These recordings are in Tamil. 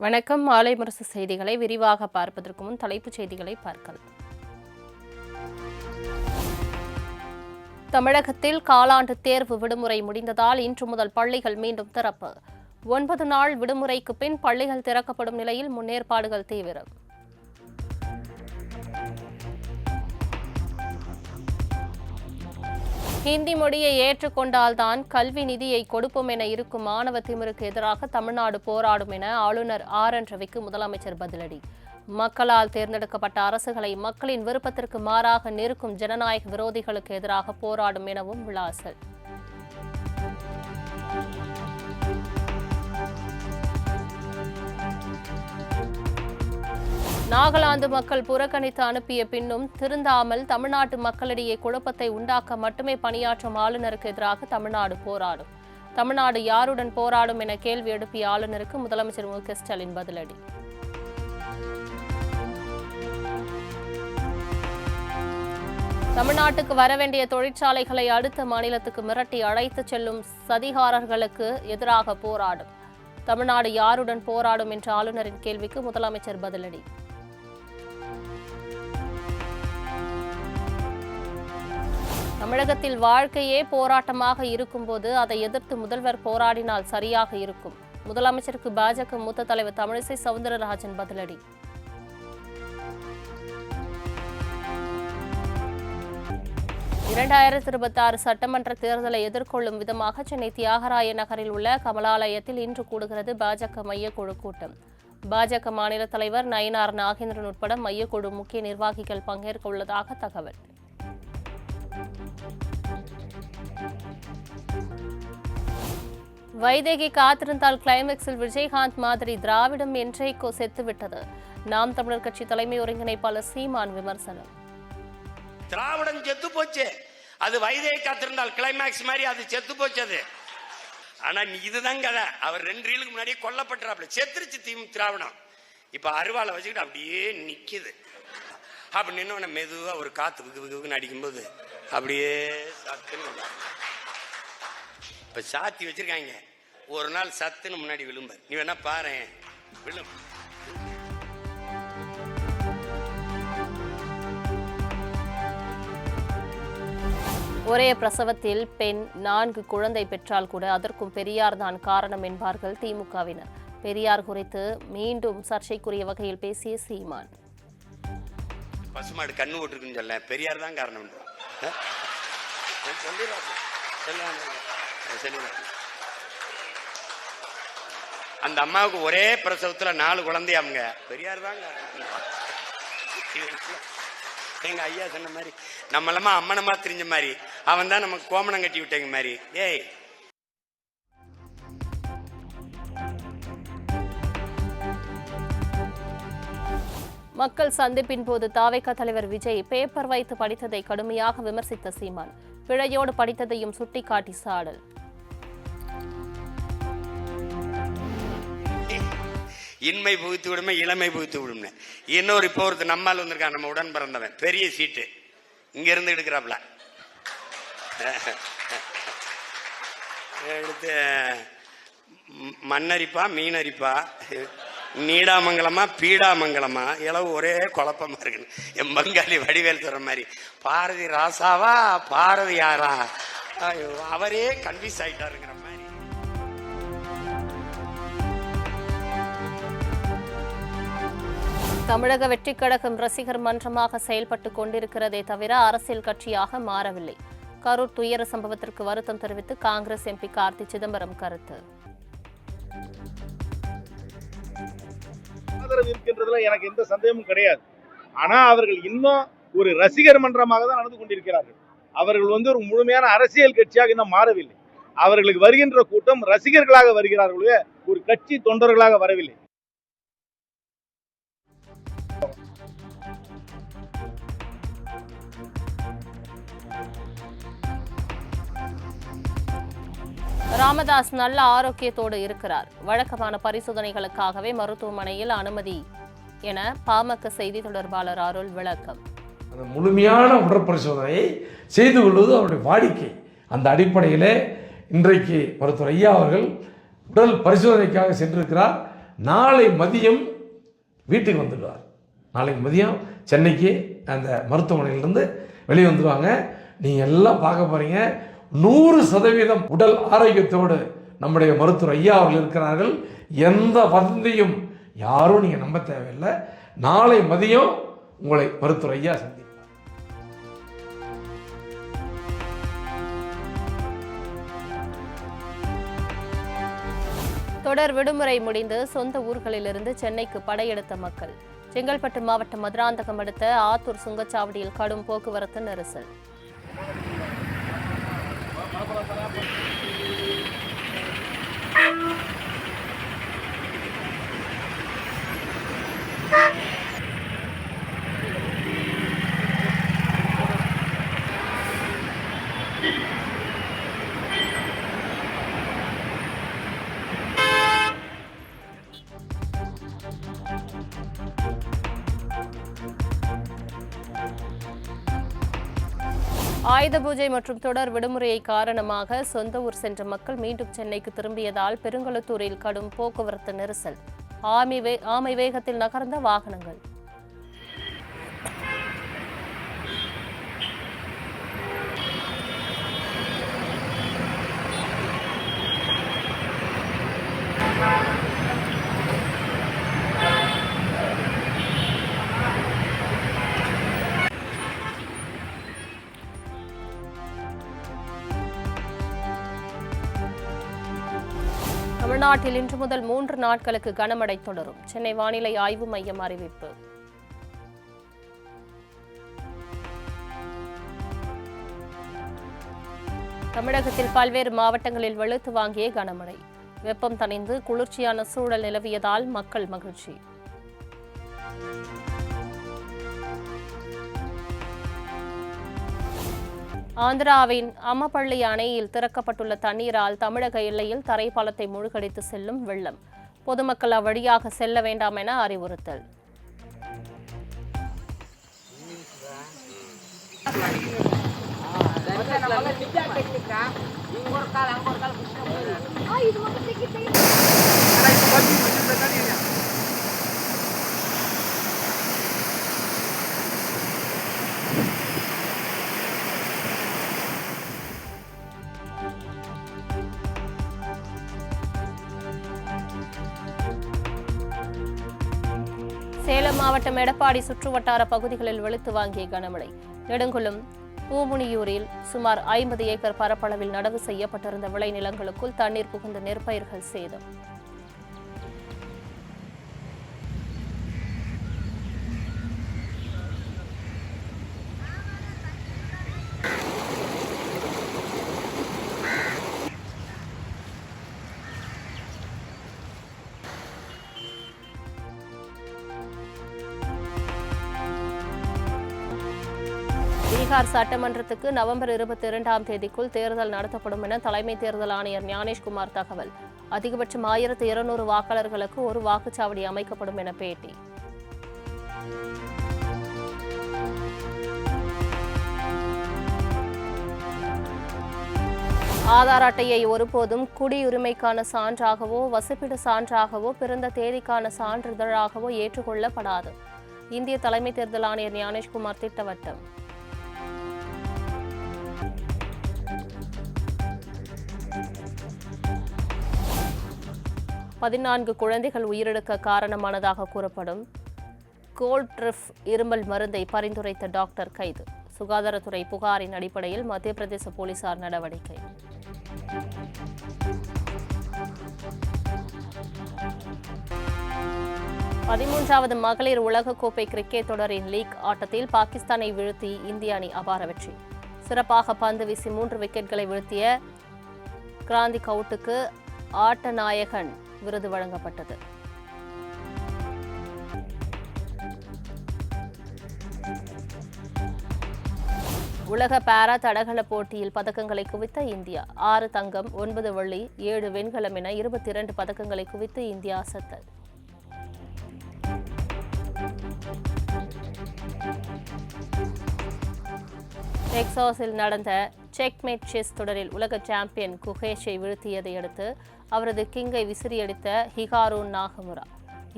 வணக்கம். மாலை முரசு செய்திகளை விரிவாக பார்ப்பதற்கு முன் தலைப்புச் செய்திகளை பார்க்கலாம். தமிழகத்தில் காலாண்டு தேர்வு விடுமுறை முடிந்ததால் இன்று முதல் பள்ளிகள் மீண்டும் திறப்பு. 9 நாள் விடுமுறைக்கு பின் பள்ளிகள் திறக்கப்படும் நிலையில் முன்னேற்பாடுகள் தீவிரம். ஹிந்தி மொழியை ஏற்றுக்கொண்டால்தான் கல்வி நிதியை கொடுப்போம் என இருக்கும் மாணவ திமிருக்கு எதிராக தமிழ்நாடு போராடும் என ஆளுநர் RN ரவிக்கு முதலமைச்சர் பதிலடி. மக்களால் தேர்ந்தெடுக்கப்பட்ட அரசுகளை மக்களின் விருப்பத்திற்கு மாறாக நிற்கும் ஜனநாயக விரோதிகளுக்கு எதிராக போராடும் எனவும் விளாசல். நாகாலாந்து மக்கள் புறக்கணித்து அனுப்பிய பின்னும் திருந்தாமல் தமிழ்நாட்டு மக்களிடையே குழப்பத்தை உண்டாக்க மட்டுமே பணியாற்றும் ஆளுநருக்கு எதிராக தமிழ்நாடு போராடும். தமிழ்நாடு யாருடன் போராடும் என கேள்வி எழுப்பிய ஆளுநருக்கு முதலமைச்சர் MK ஸ்டாலின் பதிலடி. தமிழ்நாட்டுக்கு வரவேண்டிய தொழிற்சாலைகளை அடுத்த மாநிலத்துக்கு மிரட்டி அழைத்துச் செல்லும் சதிகாரர்களுக்கு எதிராக போராடும். தமிழ்நாடு யாருடன் போராடும் என்ற ஆளுநரின் கேள்விக்கு முதலமைச்சர் பதிலடி. தமிழகத்தில் வாழ்க்கையே போராட்டமாக இருக்கும்போது அதை எதிர்த்து முதல்வர் போராடினால் சரியாக இருக்கும். முதலமைச்சருக்கு பாஜக மூத்த தலைவர் தமிழிசை சவுந்தரராஜன் பதிலடி. (2026) சட்டமன்ற தேர்தலை எதிர்கொள்ளும் விதமாக சென்னை தியாகராய நகரில் உள்ள கமலாலயத்தில் இன்று கூடுகிறது பாஜக மையக்குழு கூட்டம். பாஜக மாநில தலைவர் நயினார் நாகேந்திரன் உட்பட மையக்குழு முக்கிய நிர்வாகிகள் பங்கேற்க உள்ளதாக தகவல். வைதேகி காத்திருந்தால் கிளைமேக்ஸில் விஜயகாந்த் மாதிரி திராவிடம் என்றைக்கோ செத்துவிட்டது. நாம் தமிழர் கட்சி தலைமை ஒருங்கிணைப்பாளர் சீமான் விமர்சனம். திராவிடம் செத்து போச்சு. அது வைதேகி காத்திருந்தால் கிளைமேக்ஸ் மாதிரி அது செத்து போச்சது. ஆனா இதுதான் கதை. அவர் 2 ரீலுக்கு முன்னாடியே கொல்லப்பட்டாப்ல. செத்துருச்சு திராவிடம். இப்ப அருவாளை வச்சுக்கிட்டு அப்படியே நிக்குது. அப்படி நின்னோட மெதுவா ஒரு காத்து அடிக்கும்போது அப்படியே சத்துன்னு இப்ப சாத்தி வச்சிருக்காங்க. ஒரு நாள் சத்துன்னு முன்னாடி விழும்ப. நீ வேணா பாரு விழும். ஒரே பிரசவத்தில் பெண் 4 குழந்தை பெற்றால் கூட அதற்கும் பெரியார் தான் காரணம் என்பார்கள் திமுகவினர். பெரியார் குறித்து மீண்டும் சர்ச்சைக்குரிய வகையில் பேசிய சீமான். பசுமாடு கண்ணு ஓட்டுருக்குன்னு சொல்ல பெரியார் தான் காரணம். அந்த அம்மாவுக்கு ஒரே பிரசவத்துல 4 குழந்தையாமுங்க. பெரியார் தான் எங்க ஐயா சொன்ன மாதிரி நம்மளமா அம்மனமா தெரிஞ்ச மாதிரி அவன் தான் நமக்கு கோமணம் கட்டி விட்டேங்க மாதிரி. ஏய், மக்கள் சந்திப்பின் போது தாவேகா தலைவர் விஜய் பேப்பர் வைத்து படித்ததை கடுமையாக விமர்சித்த சீமான் பிழையோடு படித்ததையும் சுட்டிக்காட்டி சாடல். இன்மை புகுத்து விடுமே இளமை புகுத்து விடுமே. இன்னொரு இப்போ ஒருத்தர் நம்மால் வந்திருக்கான், நம்ம உடன் பிறந்தவன், பெரிய சீட்டு இங்க இருந்து எடுக்கிறாப்ல. எடுத்து மண்ணரிப்பா மீனரிப்பா நீடாமங்கலமா பீடாமங்கலமா இளவு ஒரே குழப்பமா இருக்கு. என் பங்காளி வடிவேல் சொல்ற மாதிரி பாரதி ராசாவா பாரதி யாரா அவரே கன்ஃபியூஸ் ஆயிட்டாருங்கிற மாதிரி. தமிழக வெற்றிக் கழகம் ரசிகர் மன்றமாக செயல்பட்டு கொண்டிருக்கிறதே தவிர அரசியல் கட்சியாக மாறவில்லை. கரூர் துயர சம்பவத்திற்கு வருத்தம் தெரிவித்து காங்கிரஸ் MP கார்த்தி சிதம்பரம் கருத்து. இருக்கின்றதுல எனக்கு எந்த சந்தேகமும் கிடையாது. ஆனா அவர்கள் இன்னும் ஒரு ரசிகர் மன்றமாக தான் நடந்து கொண்டிருக்கிறார்கள். அவர்கள் ஒரு முழுமையான அரசியல் கட்சியாக இன்னும் மாறவில்லை. அவர்களுக்கு வருகின்ற கூட்டம் ரசிகர்களாக வருகிறார்களே, ஒரு கட்சி தொண்டர்களாக வரவில்லை. ராமதாஸ் நல்ல ஆரோக்கியத்தோடு இருக்கிறார். வழக்கமான பரிசோதனைகளுக்காகவே மருத்துவமனையில் அனுமதி என பாமக செய்தி தொடர்பாளர் அருள் விளக்கம். அந்த முழுமையான உடற்பரிசோதனையை செய்து கொள்வது அவருடைய வாடிக்கை. அந்த அடிப்படையில் இன்றைக்கு மருத்துவர் ஐயா அவர்கள் உடல் பரிசோதனைக்காக சென்றிருக்கிறார். நாளை மதியம் வீட்டுக்கு வந்துடுவார். நாளைக்கு மதியம் சென்னைக்கு அந்த மருத்துவமனையிலேருந்து வெளியே வந்துடுவாங்க. நீங்கள் எல்லாம் பார்க்க போகிறீங்க. 100% உடல் ஆரோக்கியத்தோடு நம்முடைய மருத்துவர் ஐயா அவர்கள் இருக்கிறார்கள். எந்த வதந்தியும் யாரும் நீங்கள் நம்ப தேவையில்லை. நாளை மதியம் உங்களை மருத்துவர் ஐயா சந்திப்பார். தொடர் விடுமுறை முடிந்து சொந்த ஊர்களிலிருந்து சென்னைக்கு படையெடுத்த மக்கள். செங்கல்பட்டு மாவட்டம் மதுராந்தகம் அடுத்த ஆத்தூர் சுங்கச்சாவடியில் கடும் போக்குவரத்து நெரிசல். ஆயுத பூஜை மற்றும் தொடர் விடுமுறையை காரணமாக சொந்த ஊர் சென்ற மக்கள் மீண்டும் சென்னைக்கு திரும்பியதால் பெருங்குளத்தூரில் கடும் போக்குவரத்து நெரிசல். ஆமை வேகத்தில் நகர்ந்த வாகனங்கள். தமிழ்நாட்டில் இன்று முதல் 3 நாட்களுக்கு கனமழை தொடரும். சென்னை வானிலை ஆய்வு மையம் அறிவிப்பு. தமிழகத்தில் பல்வேறு மாவட்டங்களில் வெளுத்து வாங்கிய கனமழை. வெப்பம் தணிந்து குளிர்ச்சியான சூழல் நிலவியதால் மக்கள் மகிழ்ச்சி. ஆந்திராவின் அம்மப்பள்ளி அணையில் திறக்கப்பட்டுள்ள தண்ணீரால் தமிழக எல்லையில் தரைப்பாலத்தை மூழ்கடித்து செல்லும் வெள்ளம். பொதுமக்கள் அவ்வழியாக செல்ல வேண்டாம் என அறிவுறுத்தல். சேலம் மாவட்டம் எடப்பாடி சுற்றுவட்டார பகுதிகளில் வெளுத்து வாங்கிய கனமழை. நெடுங்குளம் பூமுனியூரில் சுமார் 50 ஏக்கர் பரப்பளவில் நடவு செய்யப்பட்டிருந்த விளைநிலங்களுக்குள் தண்ணீர் புகுந்த நெற்பயிர்கள் சேதம். பீகார் சட்டமன்றத்துக்கு நவம்பர் 22ஆம் தேதிக்குள் தேர்தல் நடத்தப்படும் என தலைமை தேர்தல் ஆணையர் ஞானேஷ்குமார் தகவல். அதிகபட்சம் 1200 வாக்காளர்களுக்கு ஒரு வாக்குச்சாவடி அமைக்கப்படும் என பேட்டி. ஆதார் அட்டையை ஒருபோதும் குடியுரிமைக்கான சான்றாகவோ வசிப்பிட சான்றாகவோ பிறந்த தேதிக்கான சான்றிதழாகவோ ஏற்றுக்கொள்ளப்படாது. இந்திய தலைமை தேர்தல் ஆணையர் ஞானேஷ்குமார் திட்டவட்டம். 14 குழந்தைகள் உயிரிழக்க காரணமானதாக கூறப்படும் கோல்ட்ரிஃப் இருமல் மருந்தை பரிந்துரைத்த டாக்டர் கைது. சுகாதாரத்துறை புகாரின் அடிப்படையில் மத்திய பிரதேச போலீசார் நடவடிக்கை. பதிமூன்றாவது மகளிர் உலகக்கோப்பை கிரிக்கெட் தொடரின் லீக் ஆட்டத்தில் பாகிஸ்தானை வீழ்த்தி இந்திய அணி அபார வெற்றி. சிறப்பாக பந்து வீசி 3 விக்கெட்களை வீழ்த்திய கிராந்தி கவுட்டுக்கு ஆட்ட நாயகன் விருது வழங்கப்பட்டது. உலக பாரா தடகள போட்டியில் பதக்கங்களை குவித்த இந்தியா. 6 தங்கம், 9 வெள்ளி, 7 வெண்கலம் என 22 பதக்கங்களை குவித்து இந்தியா அசத்தல். டெக்சாஸில் நடந்த செக்மேட் செஸ் தொடரில் உலக சாம்பியன் குகேஷை வீழ்த்தியதை அடுத்து அவரது கிங்கை விசிறியடித்த ஹிகாரு நாகமுரா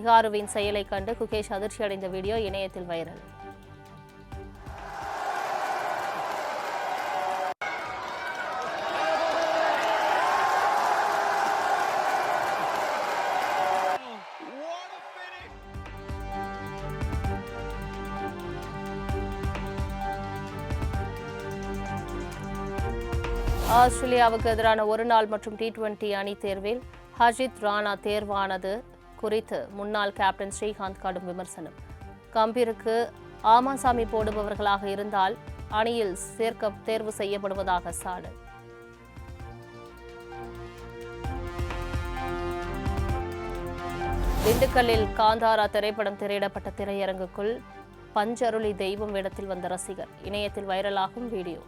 இகாருவின் செயலை கண்டு குகேஷ் அதிர்ச்சியடைந்த வீடியோ இணையத்தில் வைரல். ஆஸ்திரேலியாவுக்கு எதிரான ஒருநாள் மற்றும் T20 அணி தேர்வில் ஹர்ஷித் ராணா தேர்வானது குறித்து முன்னாள் கேப்டன் ஸ்ரீகாந்த் கடும் விமர்சனம். கம்பீருக்கு ஆமாசாமி போடுபவர்களாக இருந்தால் அணியில் சேர்க்க தேர்வு செய்யப்படுவதாக சாடல். திண்டுக்கல்லில் காந்தாரா திரைப்படம் திரையிடப்பட்ட திரையரங்குக்குள் பஞ்சருளி தெய்வம் வேடத்தில் வந்த ரசிகர். இணையத்தில் வைரலாகும் வீடியோ.